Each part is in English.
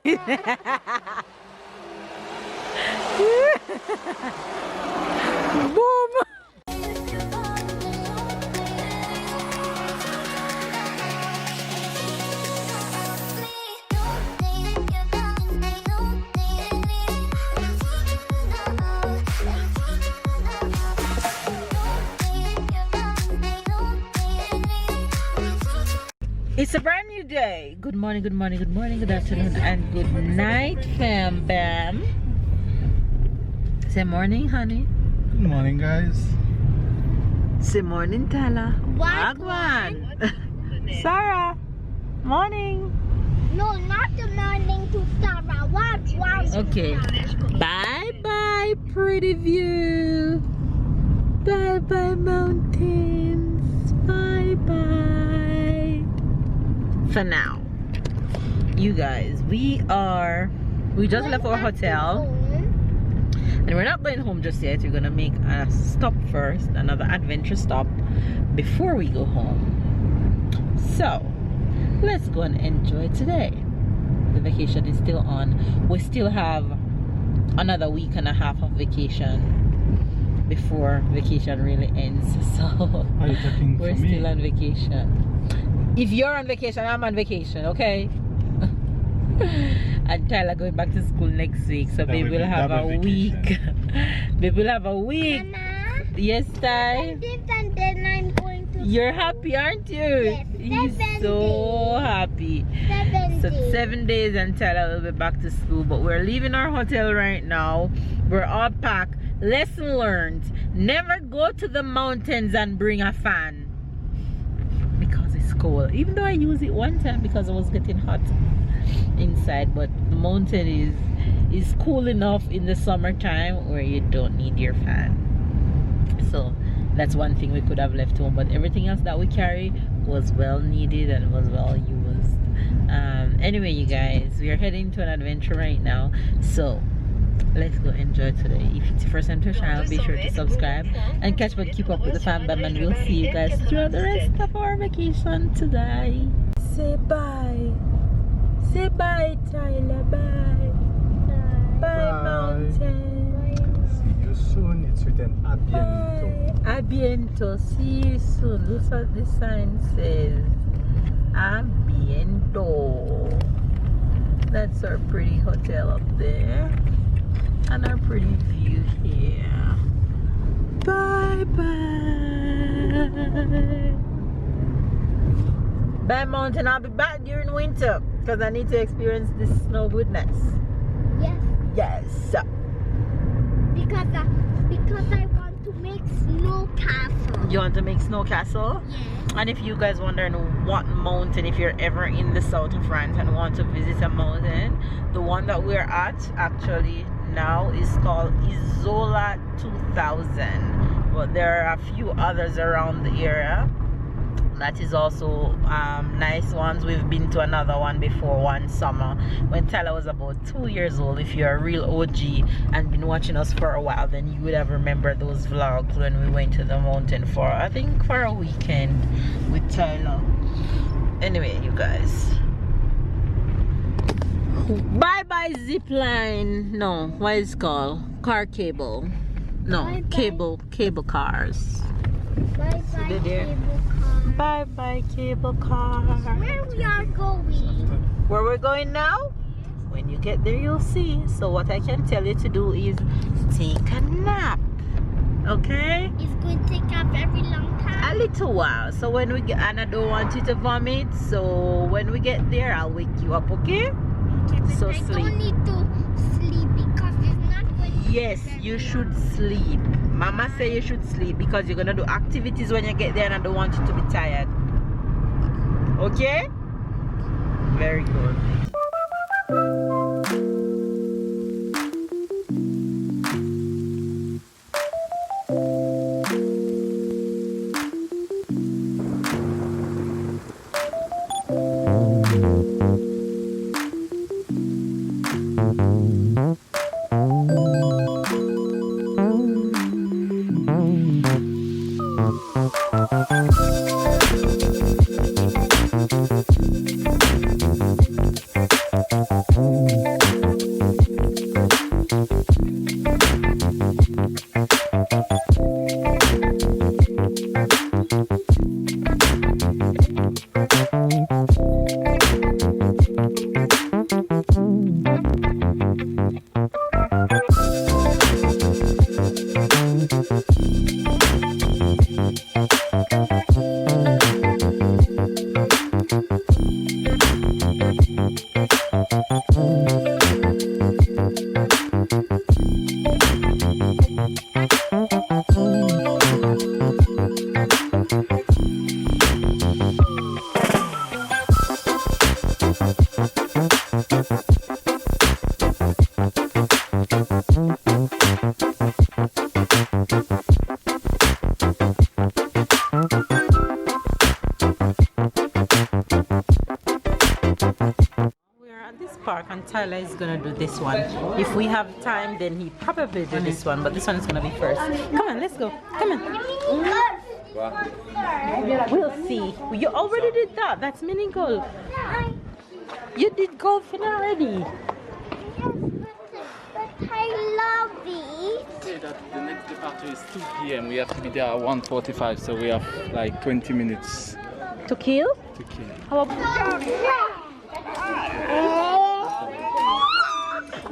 Boom. It's a brand new day. Good morning, good morning, good morning, good afternoon, and good night, fam bam. Say morning, honey. Good morning, guys. Say morning, Tala. Wagwan. Sarah. Morning. No, not the morning to Sarah. Wagwan. Okay. Bye bye, pretty view. Bye bye, mountains. Bye bye. For now, you guys, we just left our hotel and we're not going home just yet. We're gonna make a stop first, another adventure stop before we go home. So let's go and enjoy today. The vacation is still on. We still have another week and a half of vacation before vacation really ends. So we're still on vacation. If you're on vacation, I'm on vacation, okay? And Tyler going back to school next week, so baby will have a week. Baby will have a week. Mama, yes, Ty. and then I'm going to. You're happy, aren't you? Yes, He's 7 so happy. 7 So days. 7 days and Tyler will be back to school. But we're leaving our hotel right now. We're all packed. Lesson learned: never go to the mountains and bring a fan. Cold. Even though I used it one time because I was getting hot inside, but the mountain is cool enough in the summertime where you don't need your fan. So that's one thing we could have left home, but everything else that we carry was well needed and was well used. Anyway, you guys, we are heading to an adventure right now, so let's go enjoy today. If it's your first time to the channel, be sure to subscribe and catch up, keep up with the fam bam, and we'll see you guys throughout the rest of our vacation today. Say bye. Say bye, Tyler. Bye. Bye, mountain. See you soon. It's written a bientôt. Bye. A bientôt. See you soon. Look what the sign says. A bientôt. That's our pretty hotel up there. And our pretty view here. Bye bye. Bye mountain. I'll be back during winter because I need to experience this snow goodness. Yes. Yes. Because I want to make snow castle. You want to make snow castle? Yes. And if you guys wondering what mountain, if you're ever in the south of France and want to visit a mountain, the one that we're at actually now is called Isola 2000, but there are a few others around the area that is also nice ones. We've been to another one before one summer when Tyler was about 2 years old. If you're a real OG and been watching us for a while, then you would have remembered those vlogs when we went to the mountain for, I think, for a weekend with Tyler. Anyway, you guys, bye bye zip line. No, what is it called? Car cable. No, Bye, cable cars. Bye bye they're there. cable car. Bye bye cable car. Where we are going? Where we're going now? When you get there, you'll see. So what I can tell you to do is take a nap. Okay? It's going to take a very long time. A little while. So when we get, and I don't want you to vomit. So when we get there, I'll wake you up. Okay? Okay, but So I sleep. don't need to sleep because it's not going to Yes, be very you long. should sleep. Mama say you should sleep because you're gonna do activities when you get there and I don't want you to be tired. Okay? Very good. park and Tyler is gonna do this one. If we have time, then he probably do this one, but this one is gonna be first. Come on, let's go. Come on. We'll see. You already did that. That's mini golf. You did golfing already. But I love it. Say that the next departure is 2 p.m. We have to be there at 1:45, so we have like 20 minutes To kill? to kill. How about...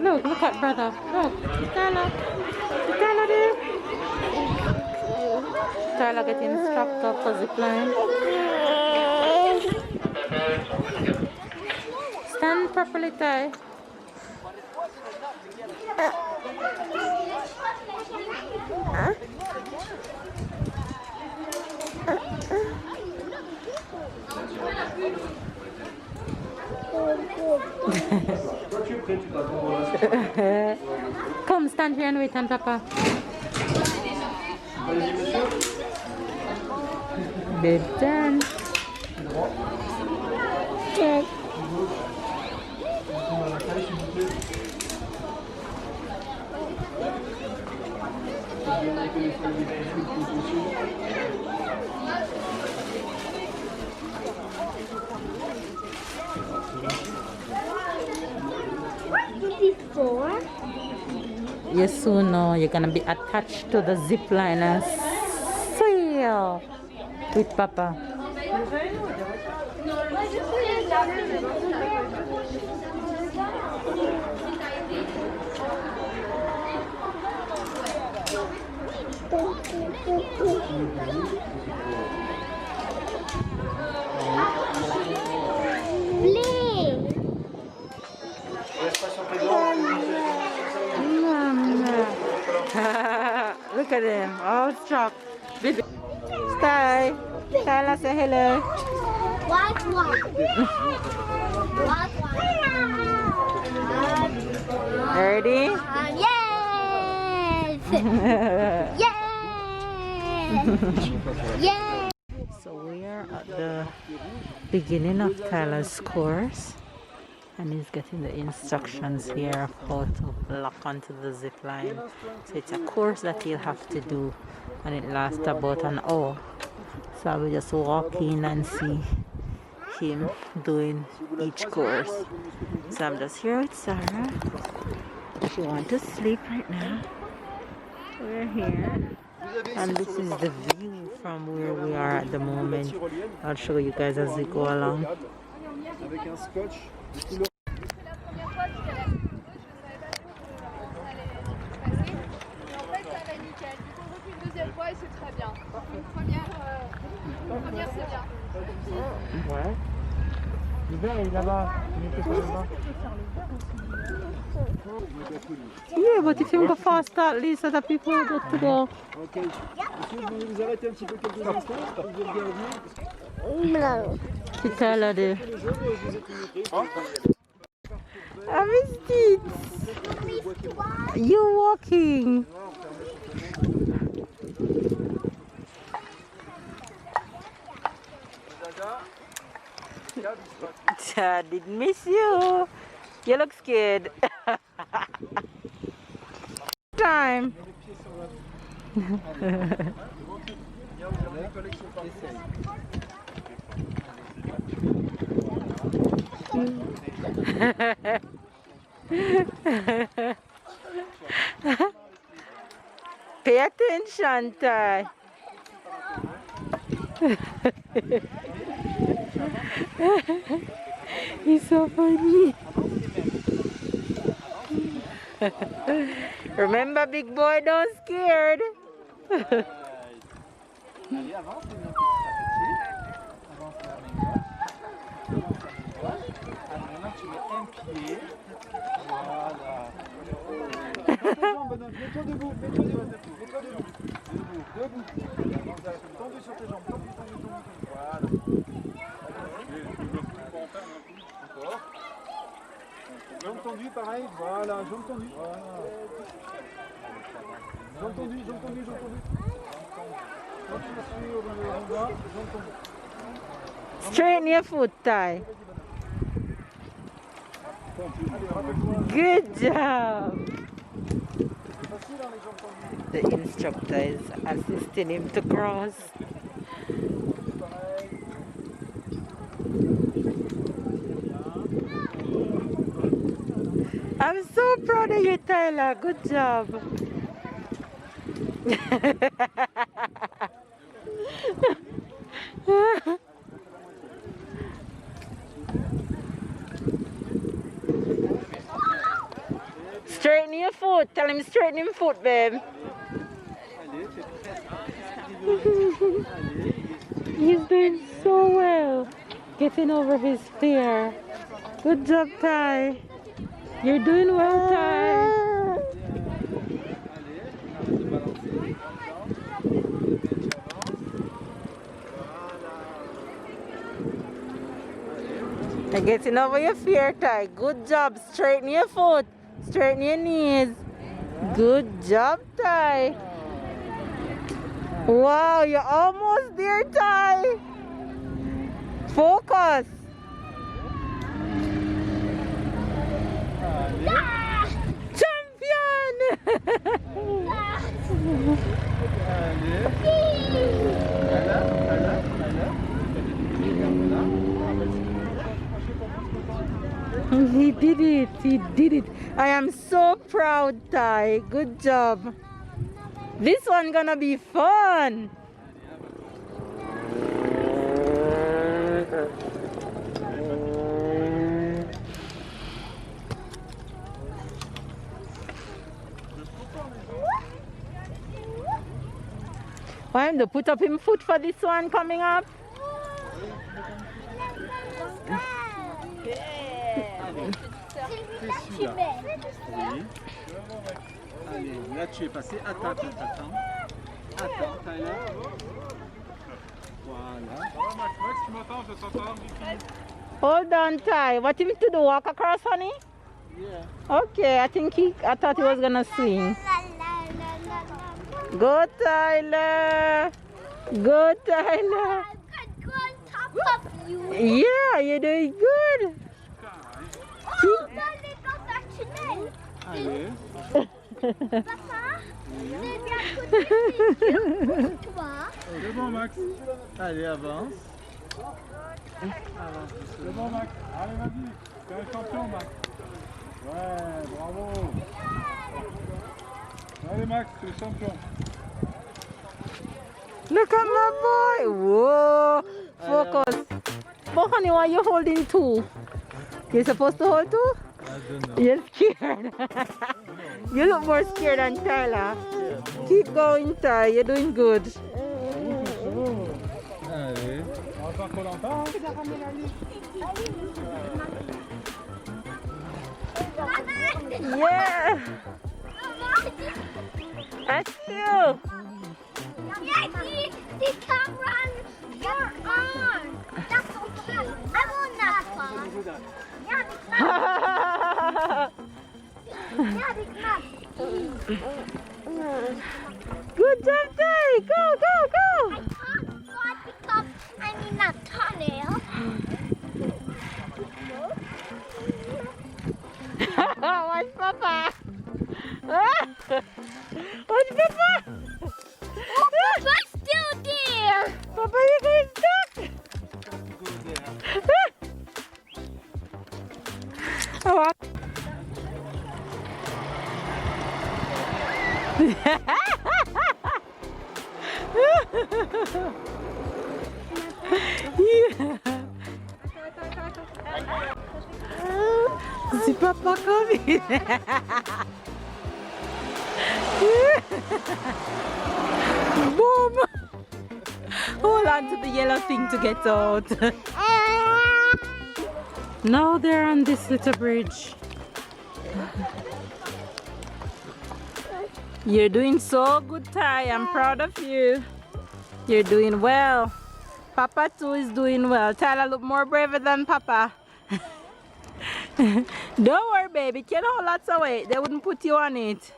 Look at brother. Look. Tyler. Tyler there. Tyler getting strapped up for zip line. Stand properly, Ty. Come, stand here and wait on Papa. Bedtime. Check. Before. You soon know you're gonna be attached to the zip line and sail with Papa. Look at him, all shocked. Stay. Tyler, say hello. What? Ready? Yes! Yes! Yes! So we are at the beginning of Tyler's course, and he's getting the instructions here of how to lock onto the zip line. So it's a course that he'll have to do, and it lasts about an hour. So I will just walk in and see him doing each course. So I'm just here with Sarah. She wants to sleep right now. We're here, and this is the view from where we are at the moment. I'll show you guys as we go along. Ouais. L'hiver il est là-bas. Il était pas là-bas. Yeah, but if you go faster, at least other people are good to go. Ok. Monsieur, vous vous arrêtez un petit peu quelques instants. Vous regardez. No. C'est Tyler there. I missed it. You walking. I did miss you. You look scared. Time. Pay attention, Ty. He's so funny. Remember, big boy, don't scared. Allez, avance, maintenant tu mets un pied. Voilà. Mets-toi debout, mets-toi debout, mets-toi debout. Debout. Tendu sur tes jambes, tendu. Voilà. Encore. Jambes tendues, pareil. Voilà, jambes tendues. Voilà. Jambes tendues. Continue sur le renvoi, jambes tendues. Straighten your foot, Ty. Good job. Facile, hein, les jambes tendues. The instructor is assisting him to cross. Pareil. I'm so proud of you, Tyler. Good job. Straighten your foot. Tell him straighten your foot, babe. He's doing so well. Getting over his fear. Good job, Ty. You're doing well, Ty. You're getting over your fear, Ty. Good job. Straighten your foot. Straighten your knees. Good job, Ty. Wow, you're almost there, Ty. Focus. Champion! He did it. He did it. I am so proud, Ty. Good job. This one gonna be fun. Why him to put up him foot for this one coming up? Allez, là tu es passé. Attends. Attends, Tyler. Voilà. Max, tu m'entends? Je t'entends. Hold on, Ty. What him to do? Walk across, honey? Yeah. Okay, I thought he was gonna swing. Go, Tyler. Go, Tyler. I'm gonna go on top of you. Yeah, you're doing good. Oh, let me go back to them. Allez. Papa, maybe I could use toi. C'est bon, Max. Allez, avance. C'est bon, Max. Allez, vas-y. Tu es un champion, Max. Ouais, bravo. Allez, Max, tu es champion. Look at my boy. Whoa. Focus. But honey, why are you holding two? You're supposed to hold two? I don't know. You're scared. You look more scared than Tyler. Keep going, Ty. You're doing good. Allez. On va faire Koh-Lanta. Yeah. I see you. Yeah, the camera on your arm. That's okay. I want that one. Yeah, Good job, Ty. Go, go, go. I can't fly because I'm in a tunnel. Watch Papa. Watch Papa. Oh, Papa's still there. Papa, you're going stuck. Oh. C'est Papa coming. Boom. Hold on to the yellow thing to get out. Now they're on this little bridge. You're doing so good, Ty. I'm proud of you. You're doing well. Papa too is doing well. Tyler look more braver than Papa. Don't worry, baby. You can hold lots of weight. They wouldn't put you on it.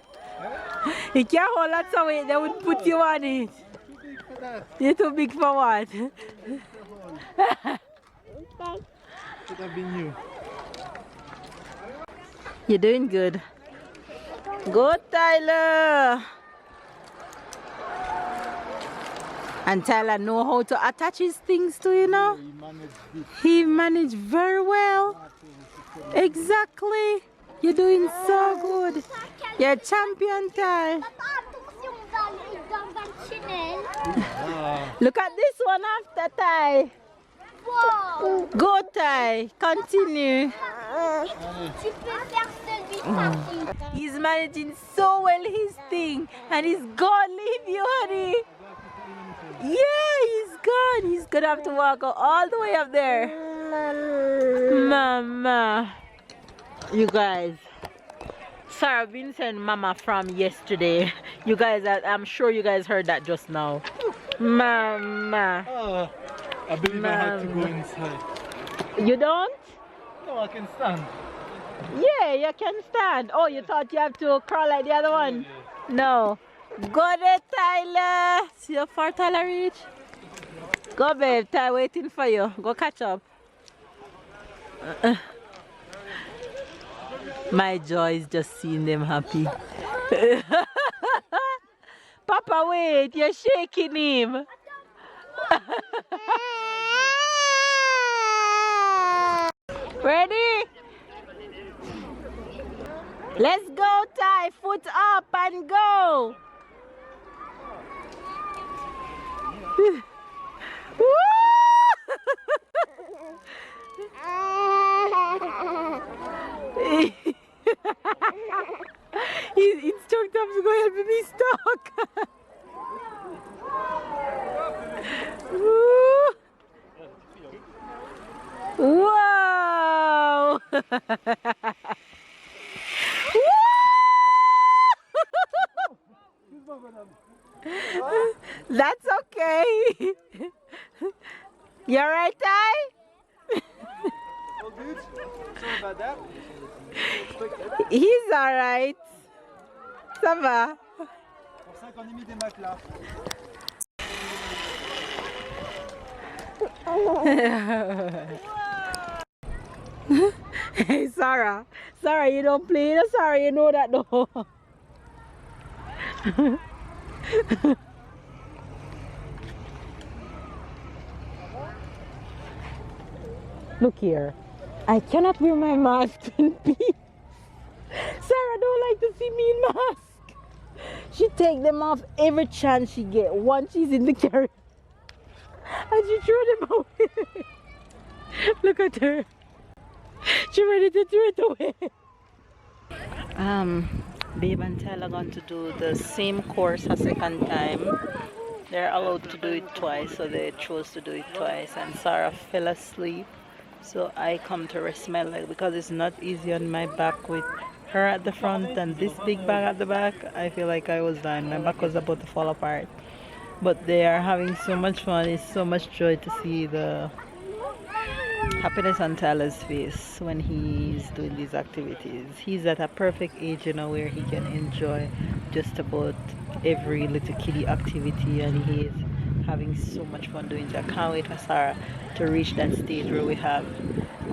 You can hold lots of weight. They wouldn't put you on it. You're too big for what? Could have been you. You're doing good. Go, Tyler. And Tyler know how to attach his things to, you know. He managed very well. Exactly. You're doing so good. You're a champion, Ty. Look at this one after, Ty. Wow. Go, Ty. Continue. Tu peux faire celui-ci. He's managing so well his thing. And he's gonna leave you, honey. Yeah, he's gone. He's gonna have to walk all the way up there. Mama. You guys. Sarah been saying mama from yesterday. You guys, I'm sure you guys heard that just now. Mama. I believe I have to go inside. You don't? No, I can stand. Yeah, you can stand. Oh, you thought you have to crawl like the other one? No. Go there, Tyler. See how far Tyler reach? Go, babe. Tyler waiting for you. Go catch up. My joy is just seeing them happy. Papa, wait. You're shaking him. Ready? Let's go, Ty. Foot up and go. He's choked up to go help me stuck. Whoa! That's okay. You alright, Ty? All good? Sorry about that. He's alright. Ça va. Pour ça qu'on ait mis des matelas. Hey, Sarah. Sarah, you don't play. Sarah, you know that though. Look here. I cannot wear my mask in peace. Sarah don't like to see me in mask. She take them off every chance she get. Once she's in the carriage. And she threw them away. Look at her. She ready to throw it away. Babe and Tyler got to do the same course a second time. They're allowed to do it twice, so they chose to do it twice. And Sarah fell asleep, so I come to rest my leg because it's not easy on my back with her at the front and this big bag at the back. I feel like I was dying. My back was about to fall apart. But they are having so much fun. It's so much joy to see the happiness on Tyler's face when he's doing these activities. He's at a perfect age, you know, where he can enjoy just about every little kiddie activity, and he is having so much fun doing it. I can't wait for Sarah to reach that stage where we have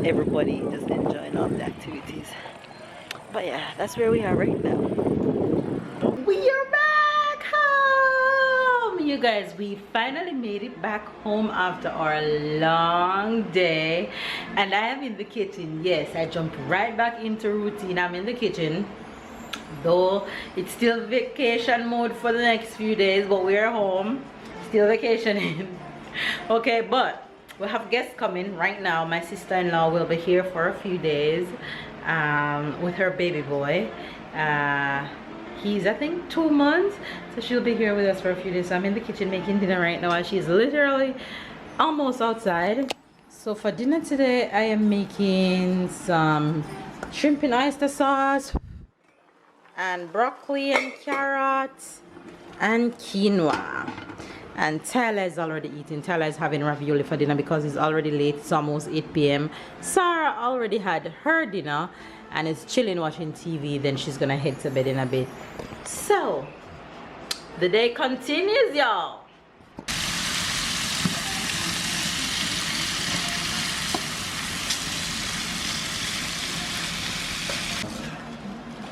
everybody just enjoying all the activities. But yeah, that's where we are right now. We are back home! You guys, we finally made it back home after our long day. And I am in the kitchen. Yes, I jumped right back into routine. I'm in the kitchen. Though it's still vacation mode for the next few days, but we're home. Still vacationing. Okay, but we have guests coming right now. My sister-in-law will be here for a few days with her baby boy. He's, I think, 2 months, so she'll be here with us for a few days. So I'm in the kitchen making dinner right now, and she's literally almost outside. So for dinner today, I am making some shrimp and oyster sauce and broccoli and carrots and quinoa. And Tyler is already eating. Tyler is having ravioli for dinner because it's already late. It's almost 8 p.m. Sarah already had her dinner and is chilling watching TV. Then she's gonna head to bed in a bit. So the day continues, y'all.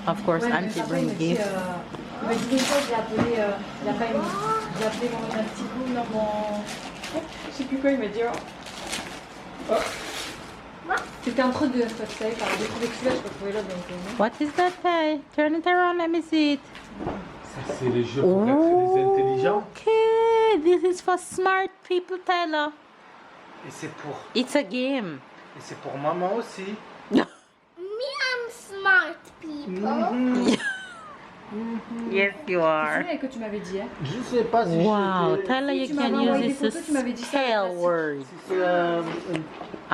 Of course, Ouais, mais Auntie après, il bring me dit, gifts. il m'a dit une fois, j'ai appelé, il a pas aimé. J'ai appelé mon petit bout, non, je sais plus quoi, il m'a dit, oh. C'était un truc de, je savais pas, j'ai trouvé que celui-là, je peux trouver l'autre, donc. What is that, Ty? Turn it around, let me see it. Ça, c'est les jeux pour être les intelligents. Okay, this is for smart people, Tyler. Et c'est pour, It's a game. maman aussi. Me, I'm smart people. Yes, you C'est are. celui-là que tu m'avais dit, hein. Je sais pas si Wow, Tyler, Si you tu m'avais can envoyé use des this photos, tu m'avais dit ça, spell merci. word.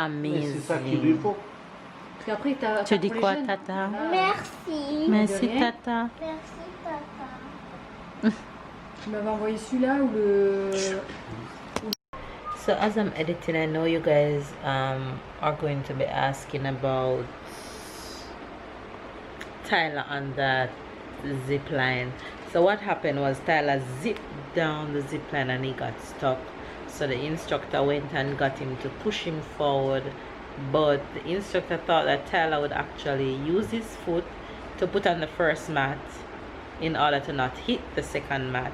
mais c'est ça qui lui Amazing. faut. Parce qu'après, t'as. Tu dis quoi, Tata? Merci. Merci, rien. Tata. Merci, papa. Tu m'avais envoyé celui-là ou le. So as I'm editing, I know you guys are going to be asking about Tyler on that zip line. So what happened was Tyler zipped down the zip line and he got stuck. So the instructor went and got him to push him forward, but the instructor thought that Tyler would actually use his foot to put on the first mat in order to not hit the second mat.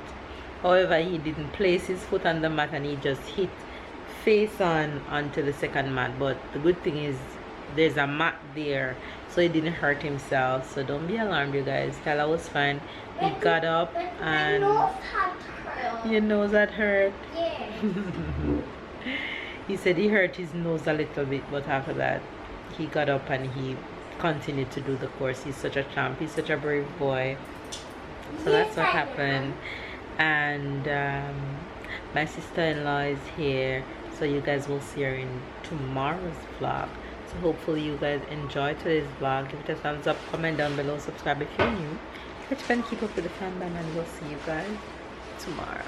However, he didn't place his foot on the mat and he just hit face on onto the second mat. But the good thing is there's a mat there, so he didn't hurt himself. So don't be alarmed, you guys. Tyler was fine. He got up and your nose had hurt. Yeah. He said he hurt his nose a little bit, but after that he got up and he continued to do the course. He's such a champ. He's such a brave boy. So that's what happened. And my sister-in-law is here, so you guys will see her in tomorrow's vlog. So hopefully you guys enjoy today's vlog. Give it a thumbs up, comment down below, subscribe if you're new. Catch fun, keep up with the fandom, and we'll see you guys tomorrow.